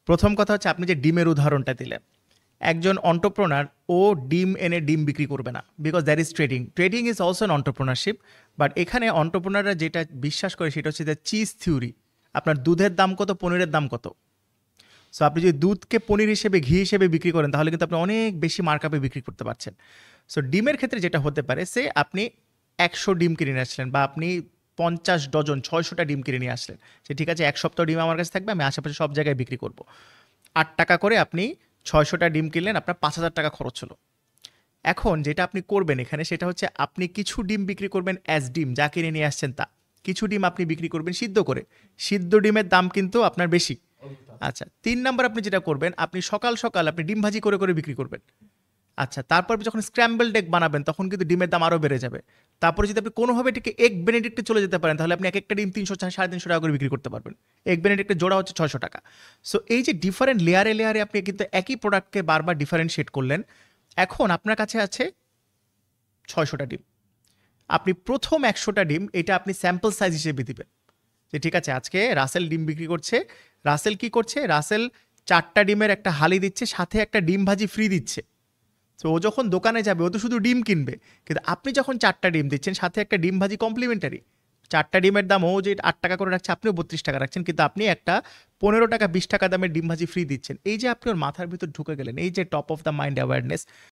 প্রথম কথা হচ্ছে আপনি যে ডিমের উদাহরণটা দিলেন, একজন অন্টারপ্রেনার ও ডিম এনে ডিম বিক্রি করবে না, because that is trading. Trading is also an entrepreneurship, but এখানে অন্টারপ্রেনাররা যেটা বিশ্বাস করে সেটা হচ্ছে যে চিজ থিওরি। আপনার দুধের দাম কত, পনিরের দাম কত। সো আপনি যদি দুধকে পনির হিসেবে, ঘি হিসেবে বিক্রি করেন, তাহলে কিন্তু আপনি অনেক বেশি মার্কআপে বিক্রি করতে পারছেন। সো ডিমের ক্ষেত্রে যেটা হতে পারে, সে আপনি 100 ডিম কিনে নিয়ে আসলেন, বা আপনি 50 ডজন 600টা ডিম কিনে নিয়ে আসলেন, সে ঠিক আছে 1 সপ্তাহ ডিম আমার কাছে থাকবে, আমি আশেপাশে সব জায়গায় বিক্রি করব। 8 টাকা করে আপনি 600টা ডিম কিনলেন, আপনার 5,000 টাকা খরচ হলো। এখন যেটা আপনি করবেন এখানে সেটা হচ্ছে আপনি কিছু ডিম বিক্রি করবেন অ্যাজ ডিম, যা কিনে নিয়ে আসছেন তা। কিছু ডিম আপনি বিক্রি করবেন সিদ্ধ করে। সিদ্ধ ডিমের দাম কিন্তু আপনার বেশি। আচ্ছা, 3 নাম্বার আপনি যেটা করবেন, আপনি সকাল সকাল আপনি ডিম ভাজি করে করে বিক্রি করবেন। আচ্ছা, তারপর যখন স্ক্র্যাম্বলড এগ বানাবেন তখন কিন্তু ডিমের দাম আরও বেড়ে যাবে। তারপরে যদি আপনি কোনোভাবে এটাকে এগ বেনেডিক্টে চলে যেতে পারেন, তাহলে আপনি এক একটা ডিম 300-350 টাকা করে বিক্রি করতে পারবেন। এগ বেনেডিক্টের জোড়া হচ্ছে 600 টাকা। সো এই যে ডিফারেন্ট লেয়ারে লেয়ারে আপনি কিন্তু একই প্রোডাক্টকে বারবার ডিফারেন্সিয়েট করলেন। এখন আপনার কাছে আছে 600টা ডিম। আপনি প্রথম 100টা ডিম এটা আপনি স্যাম্পল সাইজ হিসেবে দিবেন, যে ঠিক আছে আজকে রাসেল ডিম বিক্রি করছে। রাসেল কি করছে, রাসেল 4টা ডিমের একটা হালি দিচ্ছে, সাথে একটা ডিম ভাজি ফ্রি দিচ্ছে। তো ও যখন দোকানে যাবে ও তো শুধু ডিম কিনবে, কিন্তু আপনি যখন 4টা ডিম দিচ্ছেন সাথে একটা ডিম ভাজি কমপ্লিমেন্টারি। 4টা ডিমের দাম ও যে 8 টাকা করে রাখছে, আপনিও 32 টাকা রাখছেন, কিন্তু আপনি একটা 15 টাকা 20 টাকা দামের ডিম ভাজি ফ্রি দিচ্ছেন। এই যে আপনি ওর মাথার ভিতর ঢুকে গেলেন, এই যে top of the mind awareness.